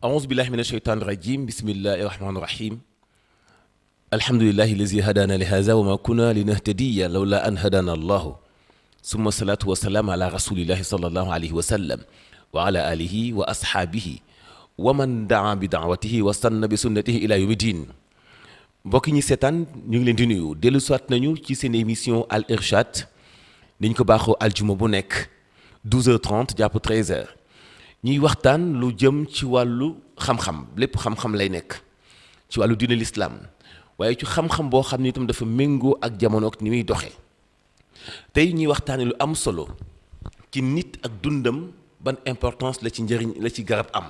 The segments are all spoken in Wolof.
أعوذ بالله من الشيطان الرجيم بسم الله الرحمن الرحيم الحمد لله الذي هدانا لهذا وما كنا لنهتدي لولا أن هدانا الله ثم الصلاة والسلام على رسول الله صلى الله عليه وسلم وعلى آله وأصحابه ومن دعا بدعوته واستنى بسنته إلى يوم الدين mbokk ñi seetaan ñu ngi leen di nuyu dellu soit nañu ci seen émission Al Irshad niñ ko baaxoo aljuma bu nekk 12h30 jàpp 13h ñuy waxtaan lu jëm ci wàllu xam-xam lépp xam-xam lay nekk ci wàllu diine l'islam waaye ci xam-xam boo xam ni itam dafa méngoo ak jamono ak ni muy doxee tey ñuy waxtaane lu am solo ci nit ak dundam ban importance la ci njëriñ la ci garab am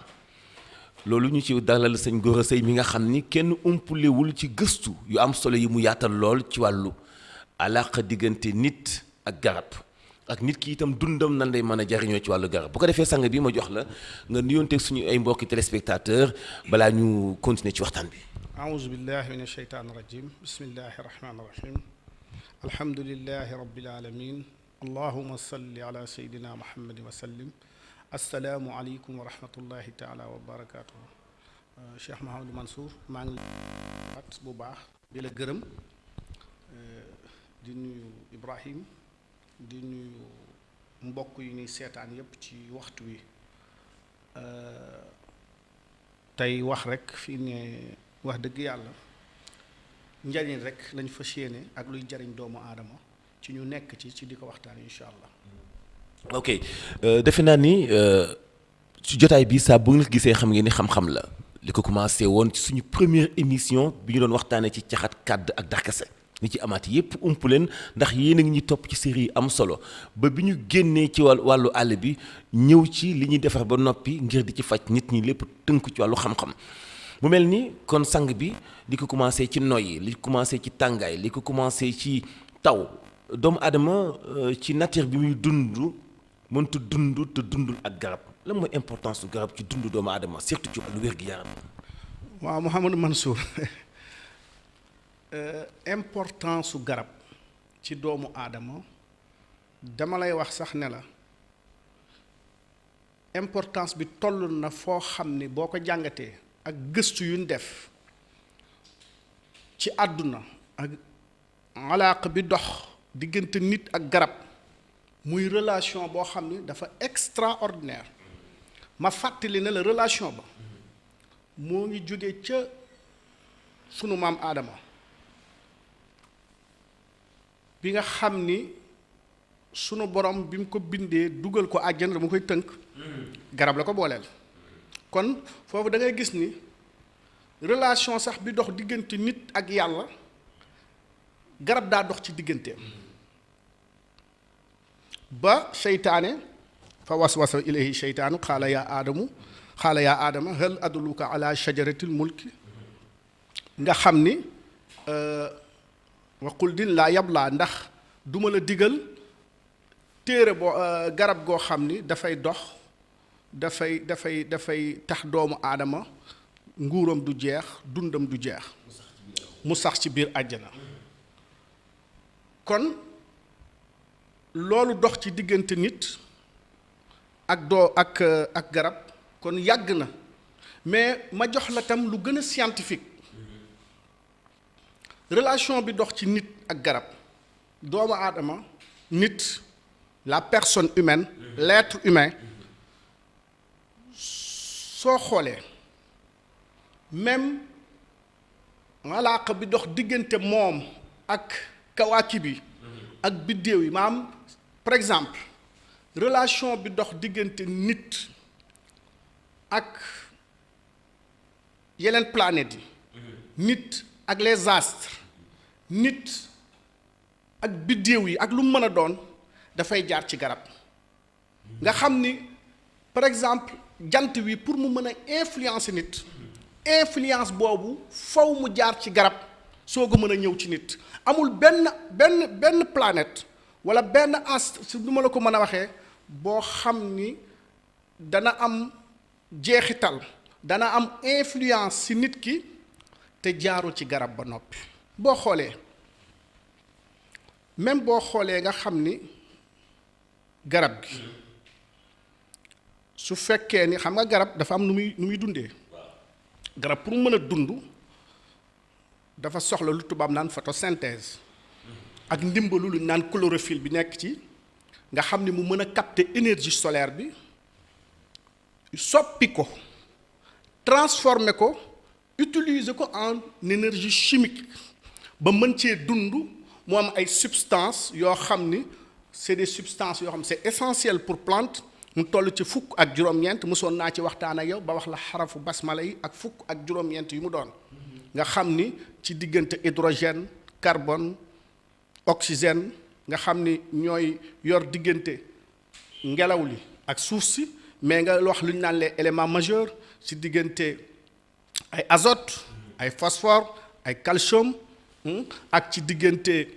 loolu ñu ci dalal sëñ Gora Seye mi nga xam ni kenn umpulewul ci gëstu yu am solo yi mu yaatal lool ci wàllu alaqa diggante nit ak garab ak nit ki itam dundam nan lay mën a jariñoo ci wàllu garab bu ko defee sang bi ma jox la nga nuyonteeg suñu ay mbokki téléspectateur balaa ñu continuer ci waxtaan bi aouzu billahi min asheytaan rajim bismillahi rahmani rahim alhamdulillahi rabbil alamin allahuma salli ala seydina muhammadin wa sallim assalaamu aleykum wa rahmatullahi taala wa barakatuhu Cheikh Mahamadou Mansour maa ngi at bu baax di la gërëm di nuyu Ibrahim di nuyu mbokk yu ñuy seetaan yépp ci waxtu wi tey wax rek fii ne wax dëgg yàlla njariñ rek lañ fas yéene ak luy jariñ doomu aadama ci ñu nekk ci di ko waxtaan incha allah. ok defe naa ni ci jotaay bi saa bu nga gisee xam ngeen ni xam-xam la li ko commencé woon ci suñu première émission bi ñu doon waxtaanee ci caxat kàdd ak darkase ni ci amaat yépp ump leen ndax yéen a ngi ñuy topp ci série yi am solo ba bi ñu génnee ci wàllu àll bi ñëw ci li ñuy defar ba noppi ngir di ci faj nit ñi lépp tënk ci wàllu xam-xam mu mel ni kon sang bi li ko commencé ci noyyi li ko commencé ci tàngaay li ko commencé ci taw doomu aadama ci nature bi muy dund mënta dund te dundul ak garab lan mooy importance su garab ci dund doomu aadama surtout ci wàllu wér-gi-yaram. waaw Mouhamadou Mansour importance su garab ci doomu aadama dama lay wax sax ne la importance bi toll na foo xam ni boo ko jàngatee ak gëstu yuñ def ci àdduna ak alaaq bi dox diggante nit ak garab muy relation boo xam ni dafa extraordinaire ma fàttali ne la relation ba moo ngi jóge ca sunu maam Aadama bi nga xam ni sunu borom bi mu ko bindee dugal ko àjjana dama koy tënk garab la ko booleel kon foofu da ngay gis ni relation sax bi dox diggante nit ak yàlla garab daa dox ci digganteem ba seytaane fa waswasa ilayhi seytaanu xaala yaa aadama hal adulluka ala shajaratil mulki nga xam ni waqul din laa yablaa ndax duma la digal téere boo garab goo xam ni dafay dox dafay tax doomu aadama nguuram du jeex dundam du jeex mu sax ci biir àjjana kon loolu dox ci diggante nit ak garab kon yàgg na mais ma jox la tam lu gën a scientifique relation bi dox ci nit ak garab doomu aadama nit la personne humaine l'être humain soo xoolee même alaaka bi dox diggante moom ak kawaaki bi ak biddéew yi maam par exemple relation bi dox diggante nit ak yeneen planètes yi nit ak les astres nit ak biddéew yi ak lu mu mën a doon dafay jaar ci garab nga xam ni par exemple jant wi pour mu mën a influencer nit influence boobu faw mu jaar ci garab soo ko mën a ñëw ci nit amul benn planète wala benn astre si du ma la ko mën a waxee boo xam ni dana am jeexital dana am influence ci nit ki te jaarul ci garab ba noppi boo xoolee même boo xoolee nga xam ni garab gi su fekkee ni xam nga garab dafa am nu muy dundee garab pour mu mën a dund dafa soxla lu tubaab naan photosynthèse ak ndimbalu lu naan chlorophylle bi nekk ci nga xam ni mu mën a capter énergie solaire bi soppi ko transformer ko utiliser ko en énergie chimique ba mën cee dund mu am ay substances yoo xam ni c'est des substances yoo xam c'est essentiel pour plante mu toll ci fukk ak juróom-ñeent mosoon naa ci waxtaan ak yow ba wax la xarafu basmala yi ak fukk ak juróom-ñeent yu mu doon nga xam ni ci diggante hydrogène carbone oxygène nga xam ni ñooy yor diggante ngelaw li ak suuf si mais nga wax lu ñu naan les éléments majeurs ci diggante ay azote ay phosphore ay calcium ak ci diggante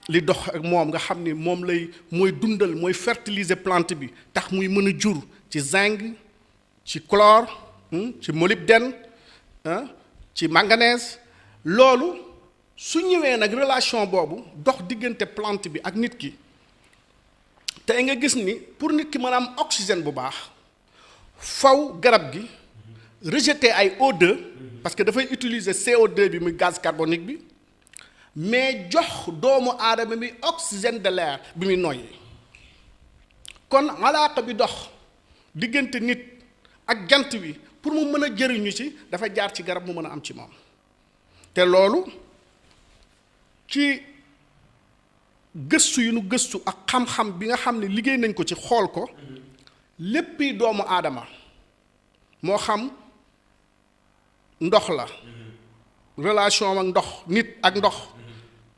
li dox ak moom nga xam ni moom lay mooy dundal mooy fertiliser plante bi tax muy mën a jur ci zinc ci chlore ci molybdène ci manganèse loolu su ñëwee nag relation boobu dox diggante plante bi ak nit ki tey nga gis ni pour nit ki mën a am oxygène bu baax faw garab gi rejeter ay O2 parce que dafay utiliser CO2 bi muy gaz carbonique bi mais jox doomu aadama bi oxygène de l'air bi muy noyyee kon alaaka bi dox diggante nit ak jant bi pour mu mën a jëriñu ci dafa jaar ci garab mu mën a am ci moom te loolu ci gëstu yu nu gëstu ak xam-xam bi nga xam ne liggéey nañ ko ci xool ko léppi doomu aadama moo xam ndox la relation ak ndox nit ak ndox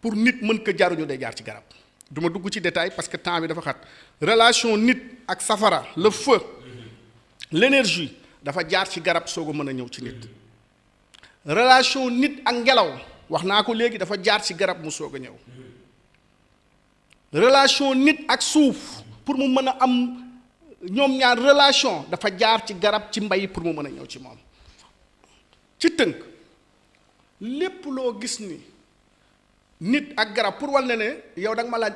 pour nit mën ko jaruñu day jaar ci garab du ma dugg ci détail parce que temps bi dafa xat relation nit ak safara le feu l'énergie dafa jaar ci garab soog a mën a ñëw ci nit relation nit ak ngelaw wax naa ko léegi dafa jaar ci garab mu soog a ñëw relation nit ak suuf pour mu mën a am ñoom ñaar relation dafa jaar ci garab ci mbay pour mu mën a ñëw ci moom ci tënk lépp loo gis ni nit ak garab pour wal ne yow da nga ma laaj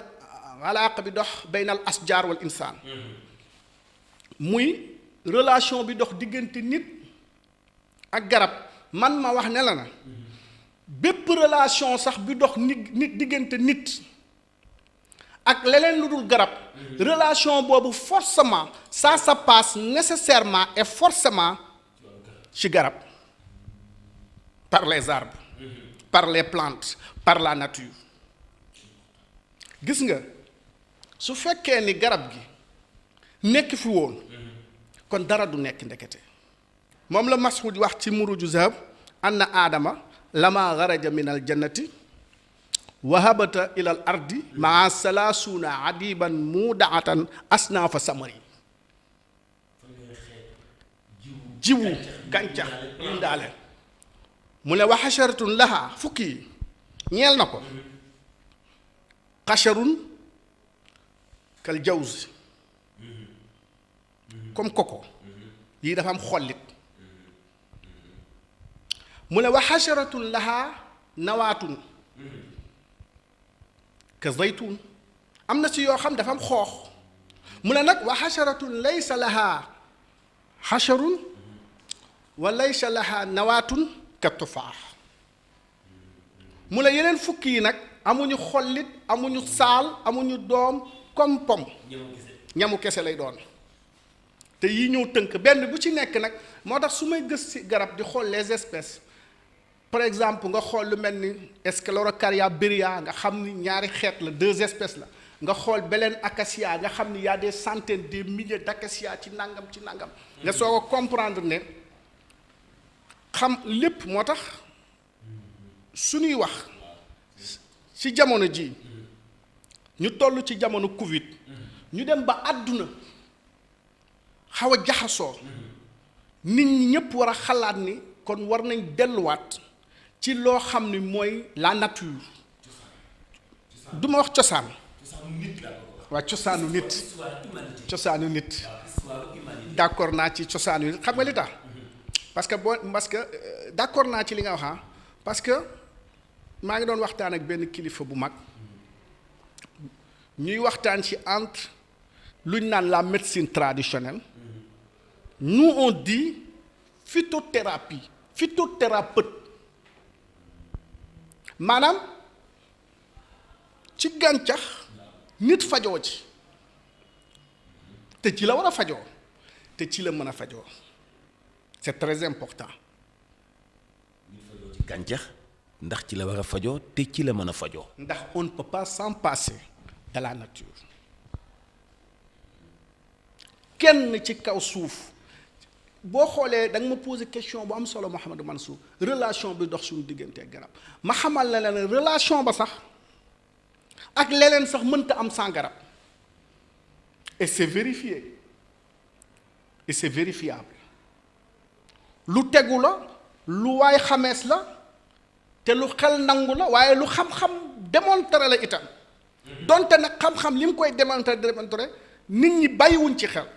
alaaka bi dox baynal asjaar wal insaan muy relation bi dox diggante nit ak garab man ma wax ne la na bépp relation sax bi dox nit diggante nit ak leneen lu dul garab relation boobu forcément ça se passe nécessairement et forcément ci garab par les arbres par les plantes par la nature gis nga su fekkee ni garab gi nekk fi woon kon dara du nekk ndekete moom la Mas'ud wax ci muruju zahab anna aadama lama xaraja min al jannati wahabata ila al ardi maa salaasuuna adiban mudaatan asnaafa samari jiwu gàncax indaale mu ne wa xasharatun laha fukki yi ñeel na ko xasharun kal jawzi comme koko yii dafa am xollit mu ne wa xasharatun laha nawaatun ka zaytun am na ci yoo xam dafa am xoox mu ne nag wa xasharatun laysa laha xasharun wa laysa laha nawaatun ka tufaax mu ne yeneen fukki yi nag amuñu xollit amuñu saal amuñu doom comme pom ñamu kese lay doon te yii ñëw tënk benn bu ci nekk nag moo tax su may gës ci garab di xool les espèces par exemple nga xool lu mel ni Sclerocaria beria nga xam ni ñaari xeet la 2 espèces la nga xool beleen acacia nga xam ni y a des centaines des milliers d'acacia ci nangam nga soog a comprendre ne xam lépp moo tax suñuy wax ci jamono ji ñu toll ci jamono Covid ñu dem ba àdduna xaw a jaxasoo nit ñi ñëpp war a xalaat ni kon war nañ delluwaat ci loo xam ni mooy la nature du ma wax cosaan waa cosaanu nit d'accord naa ci cosaanu nit xam nga li tax parce que d'accord naa ci li nga wax parce que maa ngi doon waxtaan ak benn kilifa bu mag ñuy waxtaan ci entre lu ñu naan la médecine traditionnelle nous on dit phytothérapie phytothérapeute maanaam ci gàncax nit fajoo ci te ci la war a fajoo te ci la mën a fajoo c'est très important. ci gàncax ndax ci la war a fajoo te ci la mën a fajoo. ndax on ne peut pas s'en passer de la nature. kenn ci kaw suuf boo xoolee da nga ma posé question bu am solo Mouhamadou Mansour relation bi dox suñu diggante ak garab ma xamal la ne relation ba sax ak leneen sax mënta am sans garab et c'est vérifié et c'est vérifiable lu tegu la lu waay xamees la te lu xel nangu la waaye lu xam-xam démontré la itam donte nag xam-xam li mu koy démontré nit ñi bàyyiwuñ ci xel.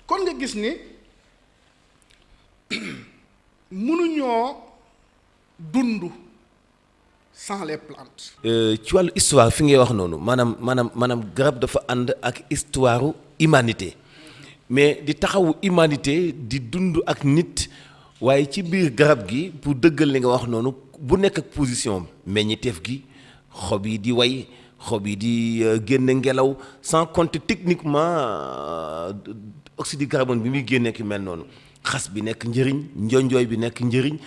kon nga gis ni mënuñoo dund sans les plantes. ci wàllu histoire fi ngay wax noonu maanaam garab dafa ànd ak histoire humanité mais di taxawu humanité di dund ak nit waaye ci biir garab gi pour dëggal li nga wax noonu bu nekk ak position meññiteef gi xob yi di way xob yi di génne ngelaw sans compter techniquement. oxyde de carbone bi muy génnee ki mel noonu xas bi nekk njëriñ njonjooy bi nekk njëriñ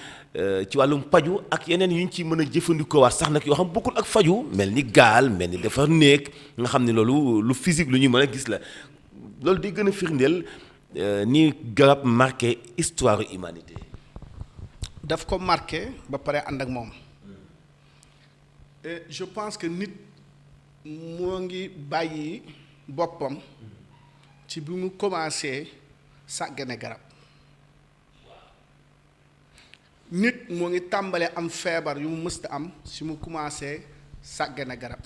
ci wàllum paju ak yeneen yu ñu ci mën a jëfandikoo waat sax nag yoo xam bokkul ak faju mel ni gaal mel ni defar néeg nga xam ne loolu lu physique lu ñuy mën a gis la loolu di gën a firndeel ni garab marqué histoire humanité. daf ko marqué ba pare ànd ak moom et je pense que nit moo ngi bàyyi boppam. ci bi mu commencé sàggane garab nit moo ngi tàmbalee am feebar yu mu mësta am si mu commencé sàggane garab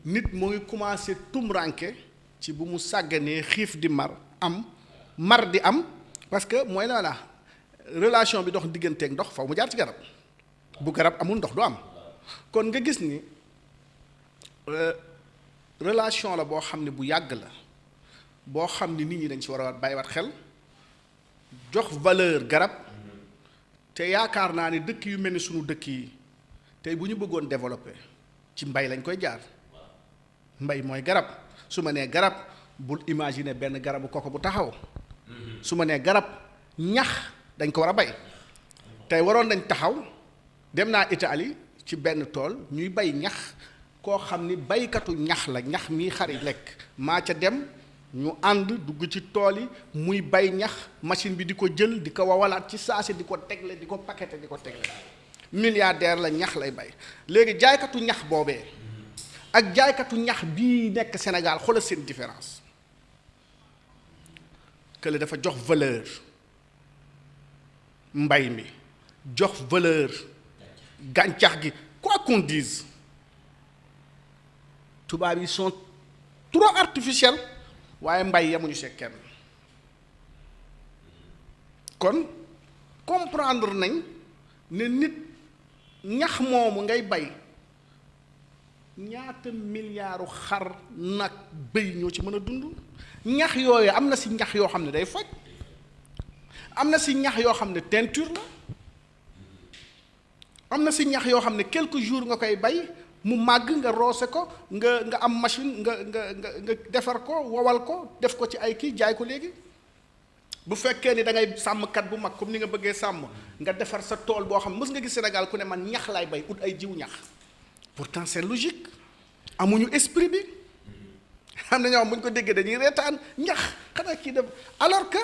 nit moo ngi commencé tumranke ci bu mu sàgganee xiif di mar di am parce que mooy la relation bi dox digganteeg ndox faw mu jaar ci garab bu garab amul ndox du am kon nga gis ni relation la boo xam ne bu yàgg la boo xam ni nit ñi dañ ci war a bàyyiwaat xel jox valeur garab te yaakaar naa ni dëkk yu mel ni sunu dëkk yi tey bu ñu bëggoon développer ci mbay lañ koy jaar mbay mooy garab su ma nee garab bul imaginer benn garabu koko bu taxaw su ma nee garab ñax dañ ko war a bay tey waroon nañ taxaw dem naa Italie ci benn tool ñuy bay ñax koo xam ni baykatu ñax la ñax mii xari lekk maa ca dem ñu ànd dugg ci tool yi muy bay ñax machine bi di ko jël di ko wawalaat ci saasi di ko tegle di ko paqueté di ko tegle milliardaire la ñax lay bay léegi jaaykatu ñax boobee ak jaaykatu ñax bii nekk Sénégal xoolal seen différence kële dafa jox valeur mbay mi jox valeur gàncax gi quoi qu'on dise tubaab yi sont trop artificiels waaye mbay yemuñu see kenn kon comprendre nañ ne nit ñax moomu ngay bay ñaata milliards xar nag bëy ñoo ci mën a dund ñax yooyu am na si ñax yoo xam ne day faj am na si ñax yoo xam ne teinture la am na si ñax yoo xam ne quelques jours nga koy bay mu màgg nga roose ko nga am machine nga defar ko wowal ko def ko ci ay kii jaay ko léegi bu fekkee ni da ngay sàmmkat bu mag comme ni nga bëggee sàmm nga defar sa tool boo xam mës nga gis Sénégal ku ne man ñax laay bay ut ay jiw ñax pourtant c'est logique amuñu esprit bi xam na ñoo xam bu ñu ko déggee dañuy reetaan ñax xanaa kii def alors que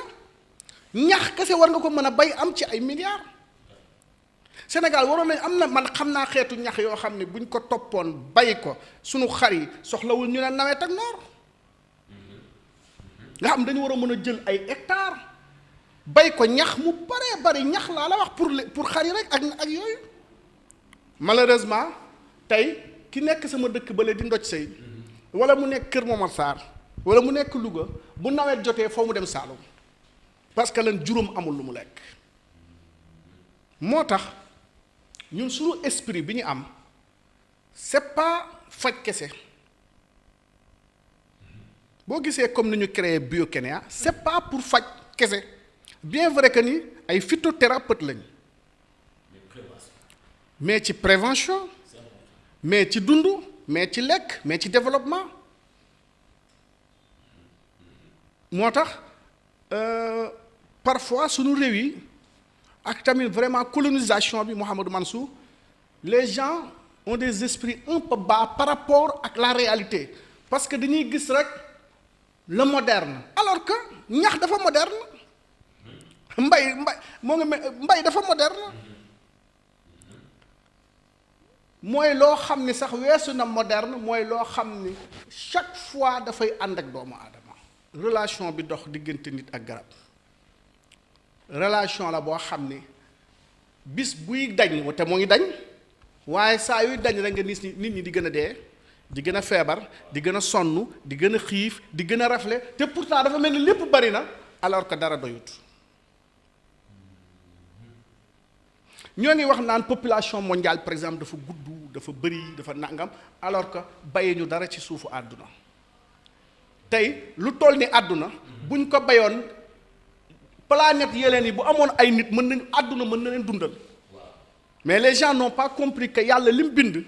ñax kese war nga ko mën a bay am ci ay milliards Sénégal waroon nañ am na man xam naa xeetu ñax yoo xam ne buñ ko toppoon bay ko suñu xar yi soxlawul ñu ne nawet ak noor nga xam dañu war a mën a jël ay hectares bay ko ñax mu baree bari ñax laa la wax pour xar yi rek ak yooyu malheureusement tey ki nekk sama dëkk bale di ndoj say wala mu nekk Kër Momar Sarr wala mu nekk Louga bu nawet jotee foo mu dem Saalum parce que lan juróom amul lu mu lekk moo tax ñun suñu esprit bi ñu am c'est pas faj kese boo gisee comme ni ñu créé Biokenya c'est pas pour faj kese bien vrai que ni ay phytothérapeute lañ mais ci prévention mais ci dund mais ci lekk mais ci développement moo tax parfois suñu réew yi ak tamit vraiment colonisation bi Mouhamadou Mansour les gens ont des esprits un peu bas par rapport ak la réalité parce que dañuy gis rek le moderne alors que ñax dafa moderne mbay dafa moderne mooy loo xam ni sax weesu na moderne mooy loo xam ni chaque fois dafay ànd ak doomu aadama relation bi dox diggante nit ak garab relation la boo xam ni bis buy dañ te moo ngi dañ waaye saa yuy dañ rek nga nit ñi di gën a dee di gën a feebar di gën a sonn di gën a xiif di gën a rafle te pourtant dafa mel ni lépp bari na alors que dara doyut ñoo ngi wax naan population mondiale par exemple dafa gudd dafa bëri dafa nangam alors que bàyyi ñu dara ci suufu àdduna tey lu toll ni àdduna buñ ko bayoon planète yeleen yi bu amoon ay nit mën nañ àdduna mën na leen dundal mais les gens n'ont pas compris que yàlla lim bind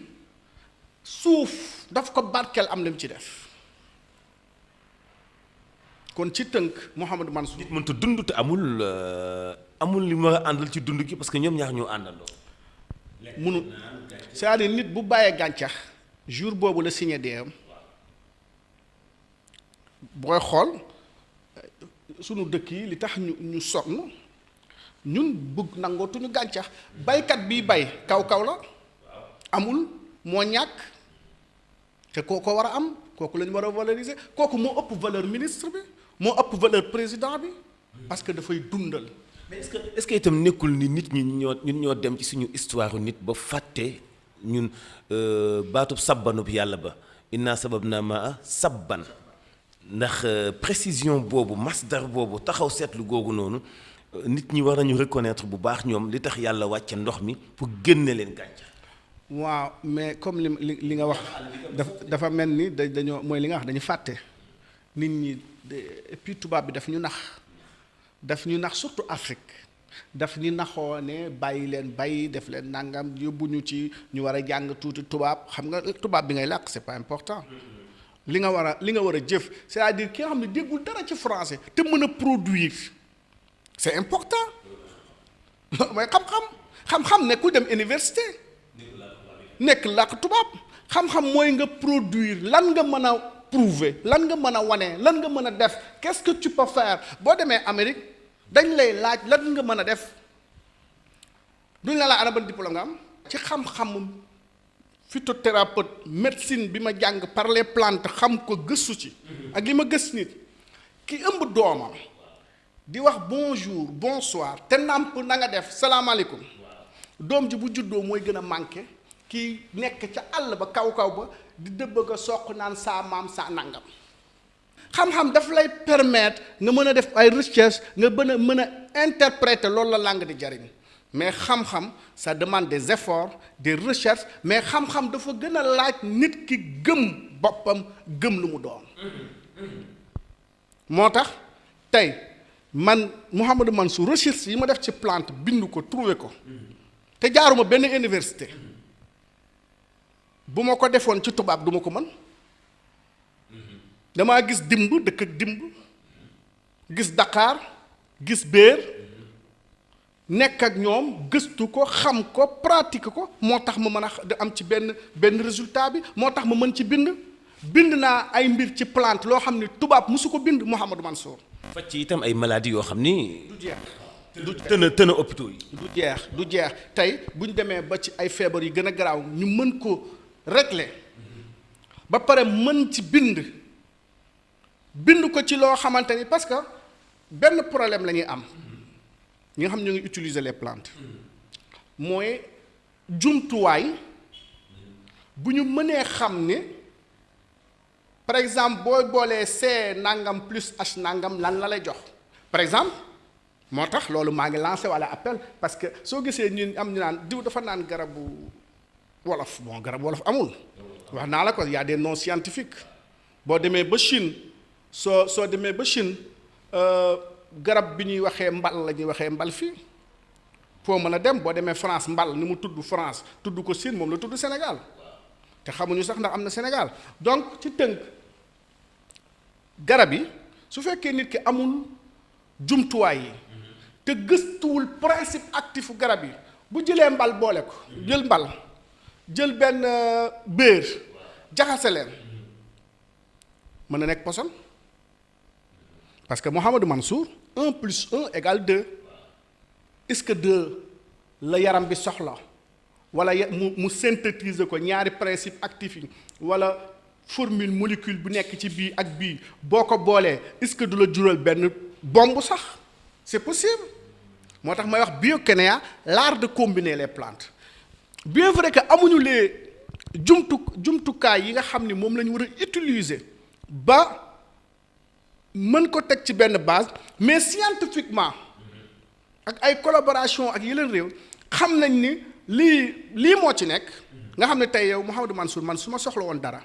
suuf daf ko barkeel am lim ci def kon ci tënk Mouhamadou Mansour nit mënta dund te amul li ma àndal ci dund gi parce que ñoom ñaar ñoo àndandoo. munu c'est-à-dire nit bu bàyyee gàncax jour boobu la signé deem booy xool sunu dëkk yi li tax ñu sonn ñun bëgg nangootuñu gàncax baykat bii bay kaw la amul moo ñàkk te kooku war a am kooku la ñu war a valoriser kooku moo ëpp valeur ministre bi moo ëpp valeur président bi parce que dafay dundal. mais est-ce que itam nekkul ni nit ñi ñoo dem ci suñu histoire nit ba fàtte ñun baatub sabbanub yàlla ba inna sababna maa sabban ndax précision boobu masdar boobu taxaw seetlu googu noonu nit ñi war nañu reconnaître bu baax ñoom li tax yàlla wàcce ndox mi pour génne leen gàncax. waaw mais comme li nga wax dafa mel ni dañoo mooy li nga wax dañu fàtte nit ñi et puis tubaab bi daf ñu nax surtout Afrique daf ñu naxoo ne bàyyi leen bàyyi def leen nangam yóbbu ñu ci ñu war a jàng tuuti tubaab xam nga tubaab bi ngay làkk c'est pas important li nga war a jëf c'est-à-dire ki nga xam ne déggul dara ci français te mën a produire c'est important mooy xam-xam nekkul dem université nekk làkk tubaab xam-xam mooy nga produire lan nga mën a prouver lan nga mën a wane lan nga mën a def qu'est-ce que tu peux faire boo demee Amérique dañ lay laaj lan nga mën a def duñ la ana ban diplôme nga am ci xam-xam phytothérapeute médecine bi ma jàng par les plantes xam ko gëstu ci ak li ma gës nit ki ëmb doomam di wax bonjour bonsoir te nàmp na nga def salaamaaleykum doom ji bu juddoo mooy gën a manqué kii nekk ca àll ba kaw ba di dëbb a soq naan saa maam saa nangam xam-xam daf lay permettre nga mën a def ay recherche nga mën a interpréter loolu la langue di jariñ mais xam-xam ça demande des efforts des recherches mais xam-xam dafa gën a laaj nit ki gëm boppam gëm lu mu doon moo tax tey man Mouhamadou Mansour recherche yi ma def ci plante bind ko trouver ko te jaaruma benn université bu ma ko defoon ci tubaab duma ko mën damaa gis dimb dëkk ak dimb gis Dakar gis béer nekk ak ñoom gëstu ko xam ko pratique ko moo tax ma mën a am ci benn résultat bi moo tax ma mën ci bind naa ay mbir ci plante loo xam ne tubaab musu ko bind Mouhamadou Mansour faj ci itam ay maladies yoo xam ni. du jeex du tëna hôpitaux yi. du jeex tey bu ñu demee ba ci ay feebar yi gën a garaaw ñu mën ko régler ba pare mën ci bind ko ci loo xamante ni parce que benn problème la ñuy am ñi nga xam ñu ngi utiliser les plantes mooy jumtuwaay bu ñu mënee xam ne par exemple boo boolee C nangam plus H nangam lan la lay jox par exemple moo tax loolu maa ngi lancé walla appel parce que soo gisee ñu am ñu naan diw dafa naan garabu wolof garab wolof amul wax naa la ko y a des noms scientifiques boo demee ba Chine soo demee ba Chine garab bi ñuy waxee mbal la ñuy waxee mbal fii foo mën a dem boo demee France mbal ni mu tudd France tudd ko Chine moom la tudd Sénégal te xamuñu sax ndax am na Sénégal donc ci tënk garab yi su fekkee nit ki amul jumtuwaay yi te gëstuwul principe actifu garab yi bu jëlee mbal boole ko jël mbal jël benn beurre jaxase leen mën na nekk poson parce que Mouhamadou Mansour 1 + 1 = 2 est-ce que 2 la yaram bi soxla wala mu synthétiser ko ñaari principe actif yi wala formule molécule bu nekk ci bii ak bii boo ko boolee est-ce que du la jural benn bombe sax c'est possible moo tax may wax biokénéa l'art de combiner les plantes bien vrai que amuñu les jumtukaay yi nga xam ni moom la ñu war a utiliser ba mën ko teg ci benn base mais scientifiquement ak ay collaboration ak yeneen réew xam nañ ni lii moo ci nekk nga xam ne tey yow Mouhamadou Mansour man su ma soxla woon dara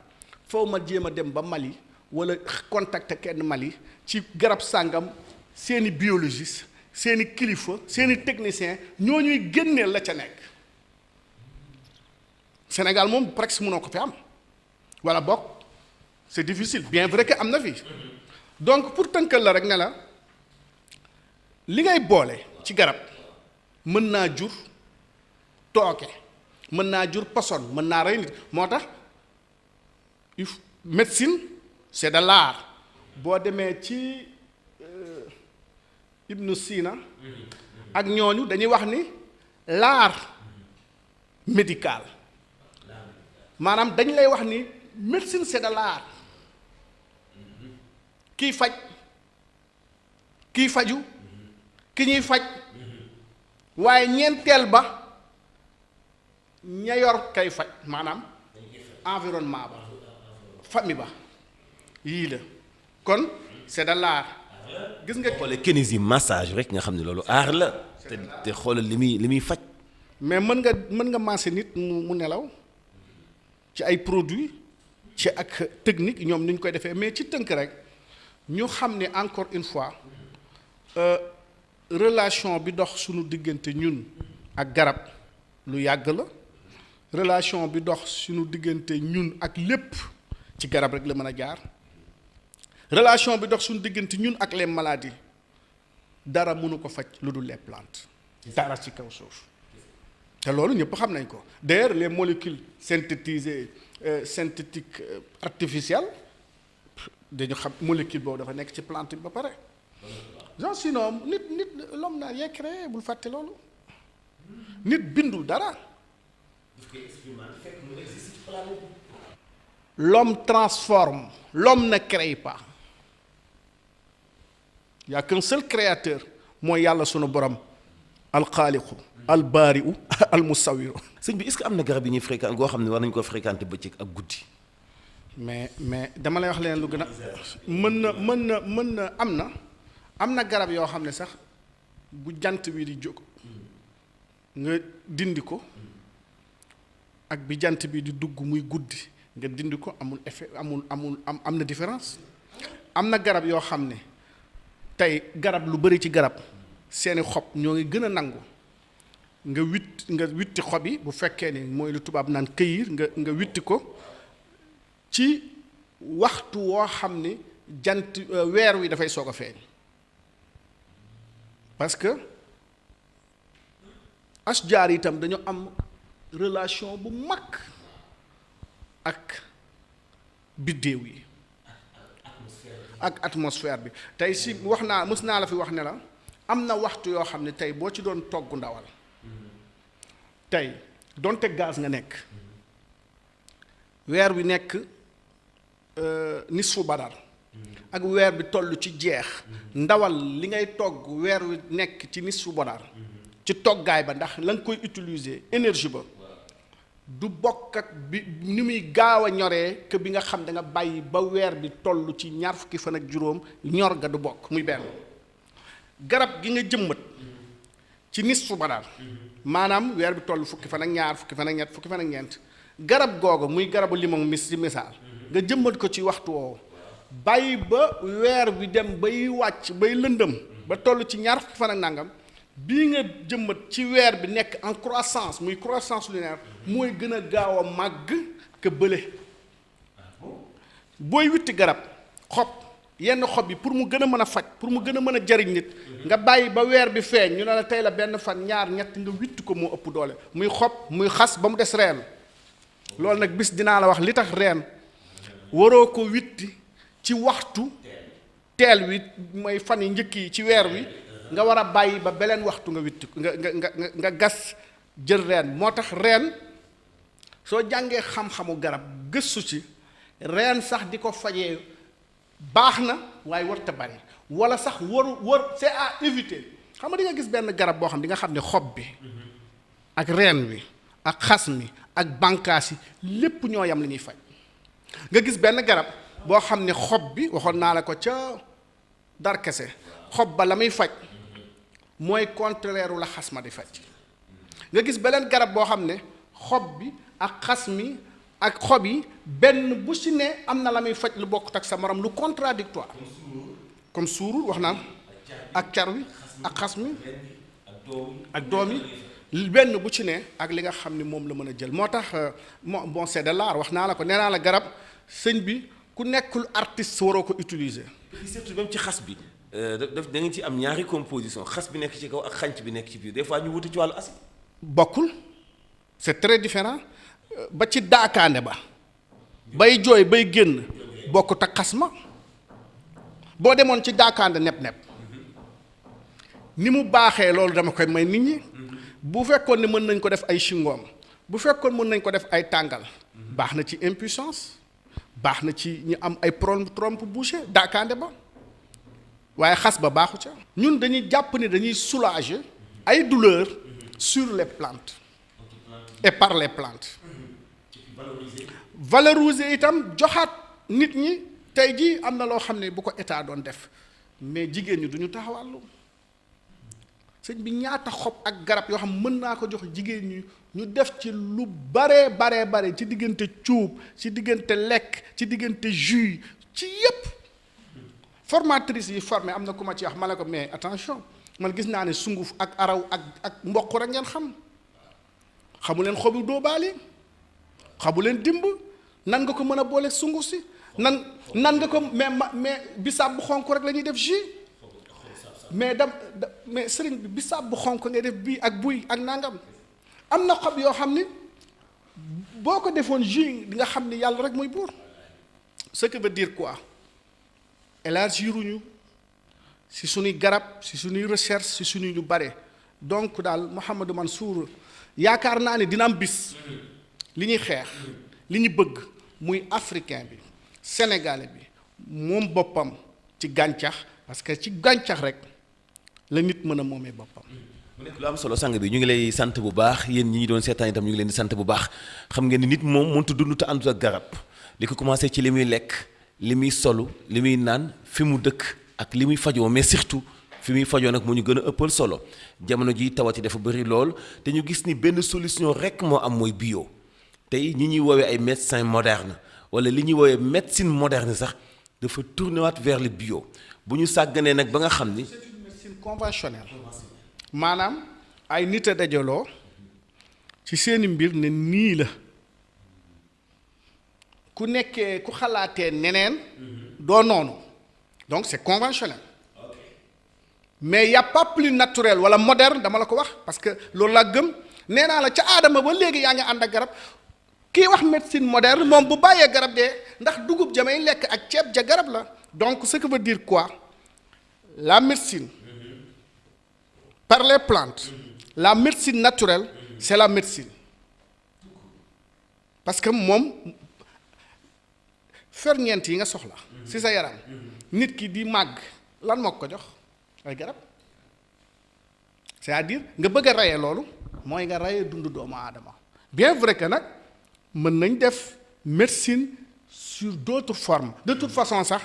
foo ma jéem a dem ba Mali wala contacter kenn Mali ci garab sàngam seeni biologiste seeni kilifa seeni technicien ñoo ñuy génneel la ca nekk Sénégal moom presque mënoo ko fi am wala bokk c'est difficile bien vrai que am na fi donc pour tënkal la rek ne la li ngay boole ci garab mën naa jur tooke mën naa jur poson mën naa rey nit moo tax médecine c'est de l'art boo demee ci Ibn Sina ak ñooñu dañuy wax ni l'art médical maanaam dañ lay wax ni médecine c'est de l'art kiy faj kiy faju ki ñuy faj waaye ñeenteel ba ña yor kay faj maanaam environnement ba famille ba yii la kon c'est de l'art gis nga xoolee kinésio massage rek nga xam ne loolu aar la te xoolal li muy faj mais mën nga masser nit mu nelaw ci ay produits ci ak technique ñoom ni ñu koy defee mais ci tënk rek ñu xam ne encore une fois relation bi dox suñu diggante ñun ak garab lu yàgg la relation bi dox suñu diggante ñun ak lépp ci garab rek la mën a jaar relation bi dox suñu diggante ñun ak les maladies dara mënu ko faj lu dul les plantes dara ci kaw suuf te loolu ñëpp xam nañ ko d'ailleurs les molécules synthétisées synthétiques artificielles dañu xam molécule boobu dafa nekk ci plante bi ba pare genre sinon nit l'homme n'a rien créé bul fàtte loolu nit bindul dara l'homme transforme l'homme ne crée pas il y a qu'un seul créateur mooy yàlla sunu borom alxaaliqu albaari'u almusawiru sëñ bi est-ce que am na garab yi ñuy fréquenté goo xam ne war nañu ko fréquenté bëccëg ak guddi mais dama lay wax leen lu gën a mën na am na garab yoo xam ne sax bu jant bi di jóg nga dindi ko ak bi jant bi di dugg muy guddi nga dindi ko amul effet am na différence am na garab yoo xam ne tey garab lu bari ci garab seeni xob ñoo ngi gën a nangu nga witti xob yi bu fekkee ni mooy lu tubaab naan cueillir nga witti ko ci waxtu woo xam ni jant weer wi dafay soog a feeñ parce que ashjaar itam dañu am relation bu mag ak biddéew yi ak atmosphère bi tey si mës naa la fi wax ne la am na waxtu yoo xam ne tey boo ci doon togg ndawal tey donte gaz nga nekk weer wi nekk nisfu badar ak weer bi toll ci jeex ndawal li ngay togg weer wi nekk ci nisfu badar ci toggaay ba ndax la nga koy utiliser énergie ba du bokk ak bi ni muy gaaw a ñoree que bi nga xam da nga bàyyi ba weer bi toll ci 20 fukki fan ak juróom ñor ga du bokk muy benn garab gi nga jëmbat ci nisfu badar maanaam weer bi toll fukki fan ak ñaar fukki fan ak ñett fukki fan ak ñeent garab googu muy garabu limon ci misaal nga jëmbat ko ci waxtu woowu bàyyi ba weer bi dem bay wàcc bay lëndëm ba toll ci ñaar fukki fan ak nangam bii nga jëmbat ci weer bi nekk en croissance muy croissance lunaire mooy gën a gaaw a màgg que bële booy witti garab xob yenn xob yi pour mu gën a mën a faj pour mu gën a mën a jariñ nit nga bàyyi ba weer bi feeñ ñu ne la tey la benn fan ñaar ñett nga witti ko moo ëpp doole muy xob muy xas ba mu des reen loolu nag bis dinaa la wax li tax reen waroo ko witti ci waxtu teel wi mooy fan yi njëkk yi ci weer wi nga war a bàyyi ba beneen waxtu nga witti nga gas jël reen moo tax reen soo jàngee xam-xamu garab gëstu ci reen sax di ko fajee baax na waaye warta bari wala sax c'est à éviter xam nga di nga gis benn garab boo xam di nga xam ne xob bi ak reen wi ak xas mi ak bànqaas yi lépp ñoo yam li ñuy faj nga gis benn garab boo xam ne xob bi waxoon naa la ko ca darkase xob ba la muy faj mooy contraire la xas ma di faj nga gis beneen garab boo xam ne xob bi ak xas mi ak xob yi benn bu ci ne am na la muy faj lu bokkut ak sa morom lu contradictoire comme suurul wax naa ak car wi ak xas mi ak doom yi benn bu ci ne ak li nga xam ne moom la mën a jël moo tax bon c'est de l'art wax naa la ko nee naa la garab sëñ bi ku nekkul artiste waroo ko utiliser. surtout même ci xas bi da ngeen ci am ñaari composition xas bi nekk ci kaw ak xànc bi nekk ci biir des fois ñu wuti ci wàllu acide. bokkul c'est très différent ba ci daakaande ba bay jooy bay génn bokkut ak xas ma boo demoon ci daakaande nepp-nepp ni mu baaxee loolu dama koy may nit ñi bu fekkoon ne mën nañ ko def ay chingoom bu fekkoon mën nañ ko def ay tàngal baax na ci impuissance baax na ci ñu am ay trompe bouchée daakaande ba waaye xas ba baaxu ca ñun dañuy jàpp ni dañuy soulager ay douleurs sur les plantes et par les plantes valoriser itam joxaat nit ñi tey jii am na loo xam ne bu ko état doon def mais jigéen ñi duñu taxawàllu sëñ bi ñaata xob ak garab yoo xam mën naa ko jox jigéen ñi ñu def ci lu bare ci diggante cuub ci diggante lekk ci diggante jus ci yépp formatrice yi formé am na ku ma ci wax ma ne ko mais attention man gis naa ne sunguf ak araw ak mboq rek ngeen xamu leen xobu dóobaali xamu leen dimb nan nga ko mën a boole sunguf si nan nga ko mais bisaab bu xonk rek la ñuy def jus mais mais sëriñ bi bisaab bu xonk ngay def bii ak buy ak nangam am na xob yoo xam ni boo ko defoon jus di nga xam ni yàlla rek mooy buur ce que veut dire quoi élargiruñu si suñuy garab si suñuy recherche si suñuy lu bare donc daal Mouhamadou Mansour yaakaar naa ne dina am bis li ñuy xeex li ñu bëgg muy africain bi sénégalais bi moom boppam ci gàncax parce que ci gàncax rek la nit mën a moomee boppam. mu nekk lu am solo sang bi ñu ngi lay sant bu baax yéen ñi ñu doon seetaan itam ñu ngi leen di sant bu baax xam ngeen ni nit moom mënut a dund te àndut ak garab li ko commencé ci li muy lekk li muy solu li muy naan fi mu dëkk ak li muy fajoo mais surtout fi muy fajoo nag moo ñu gën a ëppal solo jamono ji tawati dafa bëri lool te ñu gis ni benn solution rek moo am mooy bio tey ñi ñuy woowee ay médecins modernes wala li ñuy woowee médecine moderne sax dafa tourné waat vers le bio bu ñu sàgganee nag ba nga xam ni. c'est une médecine conventionnelle maanaam ay nit a dajaloo ci seeni mbir ne nii la ku nekkee ku xalaatee neneen doo noonu donc c'est conventionnel mais y a pas plus naturel wala moderne dama la ko wax parce que loolu laa gëm nee naa la ca aadama ba léegi yaa ngi ànd ak garab kii wax médecine moderne moom bu bàyyee garab dee ndax dugub jamay lekk ak ceeb ja garab la donc ce que veut dire quoi la médecine par les plantes la médecine naturelle c'est la médecine parce que moom ferñeent yi nga soxla ci sa yaram nit ki di màgg lan moo ko jox ay garab c'est-à-dire nga bëgg a rayee loolu mooy nga rayee dund doomu aadama bien vrai que nag mën nañ def médecine sur d'autres formes de toute façon sax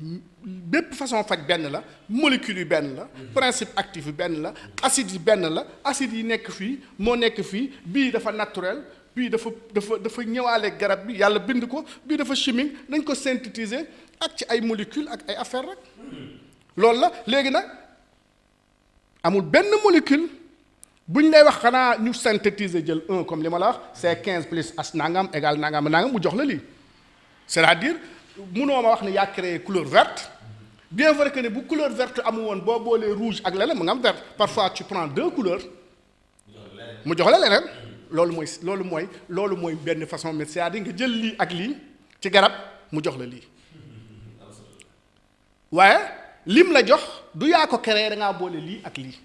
bépp façon faj benn la molécule yi benn la principe actif yi benn la acide yi benn la acide yi nekk fii moo nekk fii bii dafa naturel bii dafa ñëwaale garab bi yàlla bind ko bii dafa chimique dañ ko synthétiser ak ci ay molécules ak ay affaire rek loolu la léegi nag amul benn molécule buñ lay wax xanaa ñu synthétiser jël 1 comme li ma la wax c'est 15 plus as nangam égal nangam nangam mu jox la lii c'est-à-dire munoo ma wax ne yaa créé couleur verte bien vrai que ne bu couleur verte amul woon boo boolee rouge ak leneen mu nga am verte parfois tu prends 2 couleurs mu jox la leneen loolu mooy benn façon mais c'est-à-dire nga jël lii ak lii ci garab mu jox la lii waaye lim la jox du yaa ko créé da ngaa boole lii ak lii.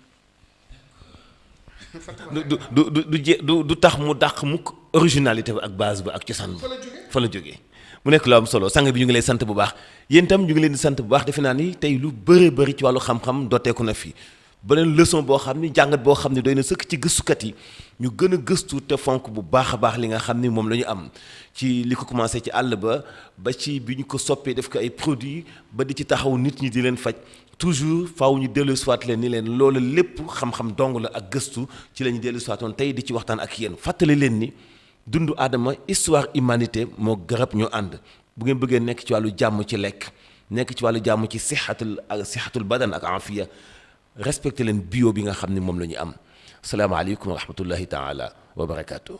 du tax mu dàq mukk originalité bi ak base bi ak cosaan bi fa la jógee mu nekk lu am solo sang bi ñu ngi lay sant bu baax yéen itam ñu ngi leen di sant bu baax defe naa ni tey lu bëri ci wàllu xam-xam dooteeku na fi beneen leçon boo xam ni jàngat boo xam ni doy na sëkk ci gëstukat yi ñu gën a gëstu te fonk bu baax a baax li nga xam ni moom la ñu am ci li ko commencé ci àll ba ci bi ñu ko soppee def ko ay produits ba di ci taxaw nit ñi di leen faj toujours faaw ñu dellu siwaat leen ni leen loolu lépp xam-xam dong la ak gëstu ci la ñu dellu siwaatoon tey di ci waxtaan ak yéen fàttali leen ni dundu aadama histoire humanité moo garab ñoo ànd bu ngeen bëggee nekk ci wàllu jàmm ci lekk nekk ci wàllu jàmm ci sixatul badan ak afiya respecté leen bio bi nga xam ne moom la ñu am salaamaaleykum wa rahmatullahi taala wa barakaatu.